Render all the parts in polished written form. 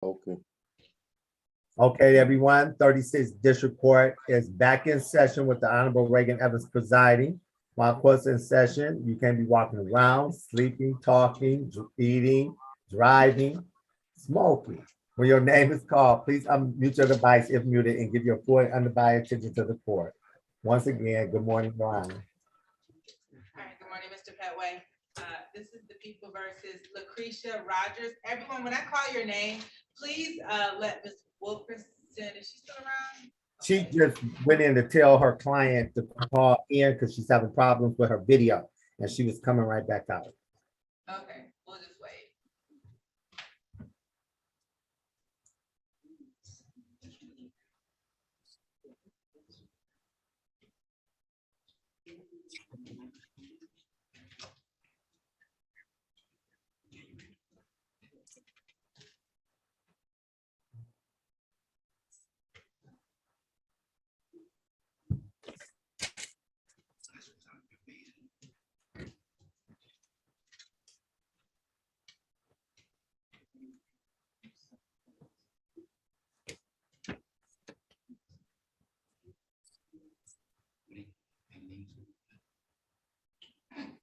Okay. Okay, everyone, 36th District Court is back in session with the Honorable Raeigen Evans presiding. While court's in session, you can be walking around, sleeping, talking, eating, driving, smoking. When your name is called, please unmute your device if muted and give your full and undivided attention to the court. Once again, good morning, Ron. All right, good morning, Mr. Petway. This is the people versus Lucretia Rogers. Everyone, when I call your name, please let Ms. Wilkerson, is she still around? She just went in to tell her client to call in because she's having problems with her video, and she was coming right back out. Okay, we'll just wait.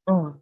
Oh.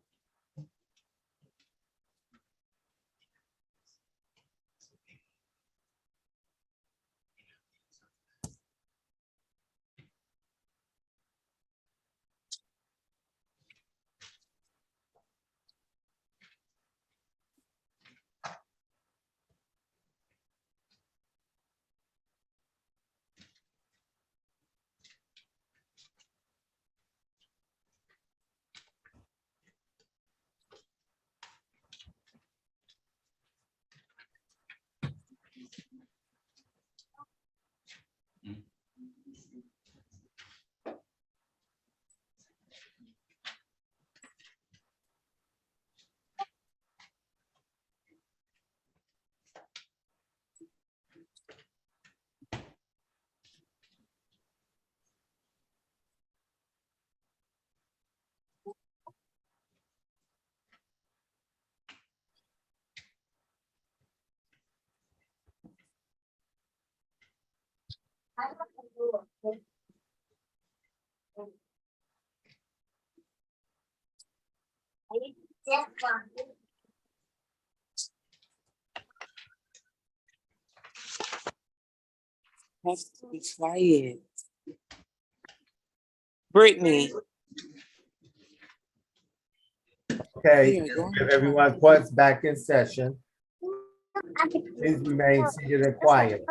Have to be quiet. Brittany. Okay, everyone, court's back in session. Please remain seated and quiet.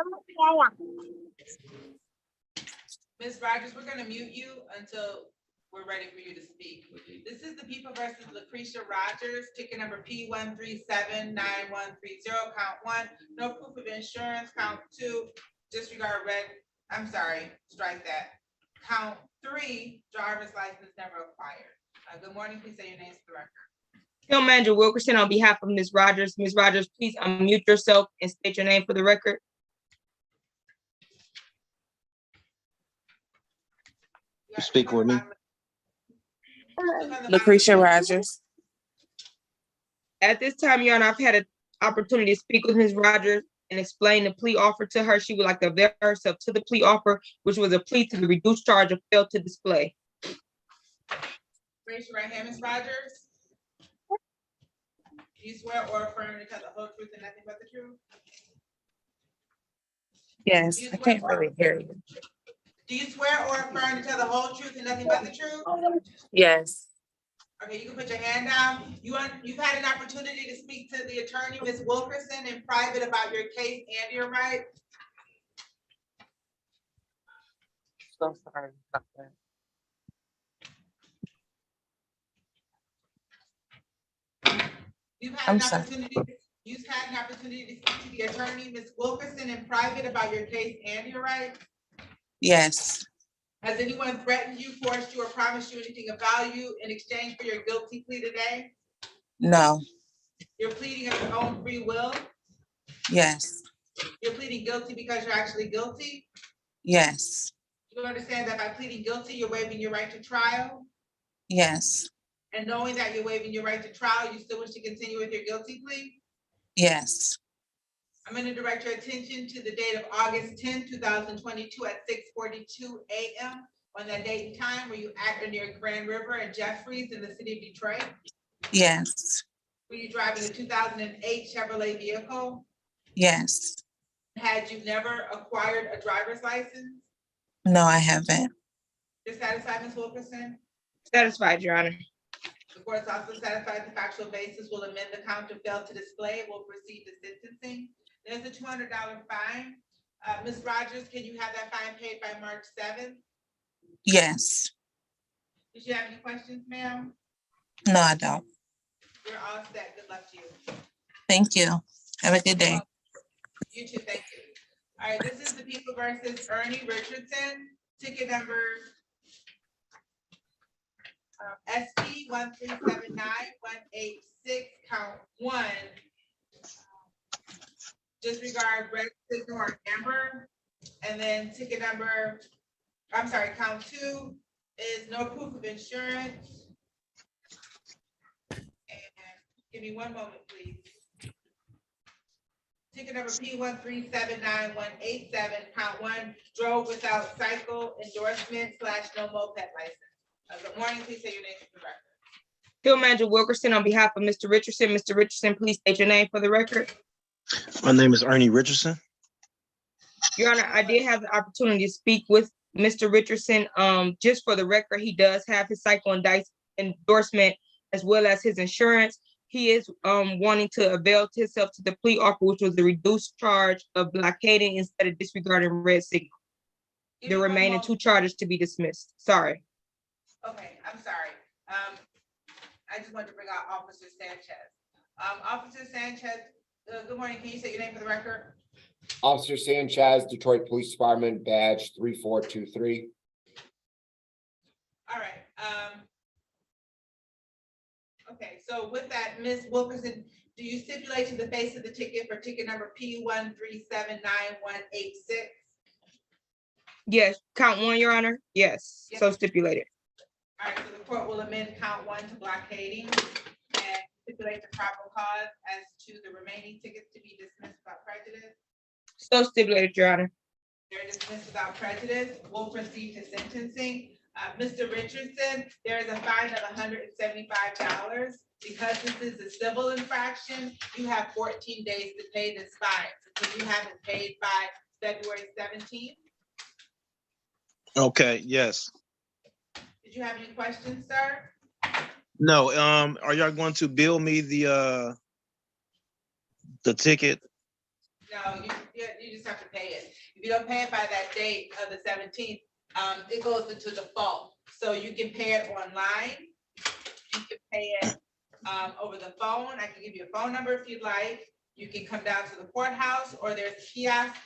Ms. Rogers, we're gonna mute you until we're ready for you to speak. This is the people versus Lucretia Rogers, ticket number P13791130, count 1, no proof of insurance, count 2, disregard red, I'm sorry, strike that. Count 3, driver's license never acquired. Good morning, please say your names for the record. Field Manager Wilkerson on behalf of Ms. Rogers. Ms. Rogers, please unmute yourself and state your name for the record. Speak with me. Lucretia Rogers. At this time, Your Honor, I've had an opportunity to speak with Ms. Rogers and explain the plea offer to her. She would like to avail herself to the plea offer, which was a plea to the reduced charge of failed to display. Raise your right hand, Ms. Rogers. Do you swear or affirm to tell the whole truth and nothing but the truth? Yes, I can't really hear you. Do you swear or affirm to tell the whole truth and nothing but the truth? Yes. Okay, you can put your hand down. You've had an opportunity to speak to the attorney, Ms. Wilkerson, in private about your case and your right. So sorry about that. You've had an opportunity to speak to the attorney, Ms. Wilkerson, in private about your case and your right. Yes. Has anyone threatened you, forced you, or promised you anything of value in exchange for your guilty plea today? No. You're pleading of your own free will? Yes. You're pleading guilty because you're actually guilty? Yes. You understand that by pleading guilty, you're waiving your right to trial? Yes. And knowing that you're waiving your right to trial, you still wish to continue with your guilty plea? Yes. I'm gonna direct your attention to the date of August 10, 2022 at 6:42 a.m. On that date and time, were you at or near Grand River and Jeffries in the city of Detroit? Yes, Were you driving a 2008 Chevrolet vehicle? yes. Had you never acquired a driver's license? No, I haven't. You're satisfied, Ms. Wilkerson? Satisfied, Your Honor. The court is also satisfied the factual basis will amend the count to fail to display. It will proceed to sentencing. There's a $200 fine. Ms. Rogers, can you have that fine paid by March 7th? Yes. Did you have any questions, ma'am? No, I don't. You're all set. Good luck to you. Thank you. Have a good day. You too, thank you. All right, this is the people versus Ernie Richardson, ticket number SP 1379186, count 1. Disregard red signal or amber. And then ticket number, I'm sorry, count 2 is no proof of insurance. And give me one moment, please. Ticket number P 1379187, count 1, drove without cycle endorsement / no moped license. Good morning, please say your name for the record. Field Manager Wilkerson, on behalf of Mr. Richardson. Mr. Richardson, please state your name for the record. My name is Ernie Richardson. Your Honor, I did have the opportunity to speak with Mr. Richardson. Just for the record, he does have his cycle and dice endorsement as well as his insurance. He is wanting to avail himself to the plea offer, which was the reduced charge of blockading instead of disregarding red signal. Give The me one remaining moment. 2 charges to be dismissed. Sorry. Okay, I'm sorry. I just wanted to bring out Officer Sanchez. Officer Sanchez, good morning. Can you say your name for the record? Officer Sanchez, Detroit Police Department, badge 3423. All right. Okay, so with that, Ms. Wilkerson, do you stipulate to the face of the ticket for ticket number P 1379186? Yes, count 1, Your Honor. Yes, so stipulated. All right, so the court will amend count 1 to blockading and stipulate the proper cause as to the remaining tickets to be dismissed without prejudice. So stipulated, Your Honor. They're dismissed without prejudice. We'll proceed to sentencing. Mr. Richardson, there is a fine of $175. Because this is a civil infraction, you have 14 days to pay this fine. So you haven't paid by February 17th. Okay, yes. Did you have any questions, sir? No, are y'all going to bill me the ticket? No, you just have to pay it. If you don't pay it by that date of the 17th, it goes into default. So you can pay it online. You can pay it over the phone. I can give you a phone number if you'd like. You can come down to the courthouse, or there's kiosks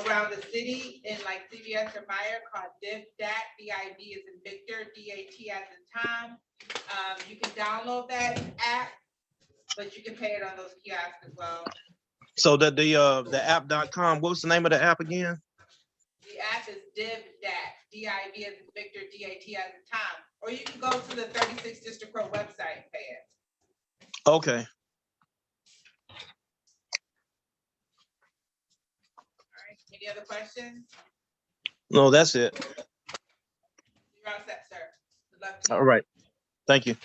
around the city in like CVS or Meyer called DIV-DAT, D-I-V as in Victor, D-A-T as in Tom. You can download that app, but you can pay it on those kiosks as well. So that the app.com, what was the name of the app again? The app is DIV-DAT, D-I-V as in Victor, D-A-T as in Tom. Or you can go to the 36th District Court website and pay it. Okay. All right, any other questions? No, that's it. You're all set, sir. Good luck to you. All right. Thank you.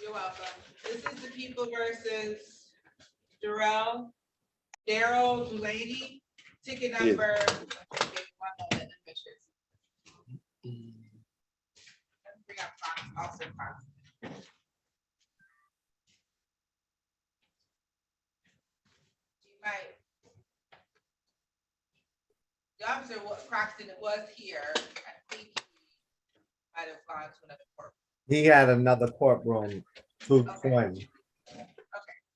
You're welcome. This is the people versus Daryl Delaney, ticket number. Okay, one moment, Commissioners. Let's bring up Fox, Officer Fox. You might. The officer Croxton was here. I think he might have gone to another court. He had another courtroom, 220.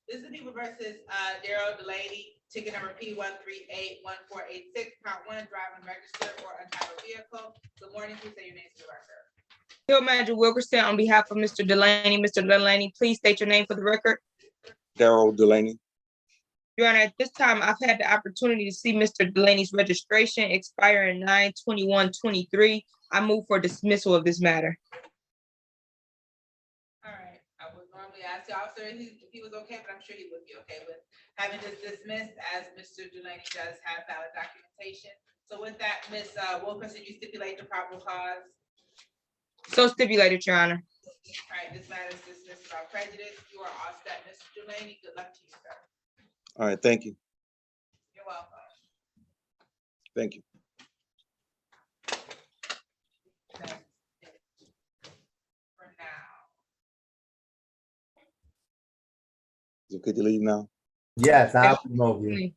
This is the people versus Daryl Delaney, ticket number P 1381486, count 1, driving registered or untitled vehicle. Good morning, please say your name to the record. Field Manager Wilkerson, on behalf of Mr. Delaney. Mr. Delaney, please state your name for the record. Daryl Delaney. Your Honor, at this time, I've had the opportunity to see Mr. Delaney's registration expire in 9/21/23. I move for dismissal of this matter. All right, I would normally ask the officer if he was okay, but I'm sure he would be okay with having this dismissed as Mr. Delaney does have valid documentation. So with that, Ms. Wilkerson, you stipulate the probable cause. So stipulated, Your Honor. All right, this matter is dismissed without prejudice. You are all set, Mr. Delaney. Good luck to you, sir. All right, thank you. You're welcome. Thank you. That's it for now. Is it good to leave now? Yes, I'll remove you.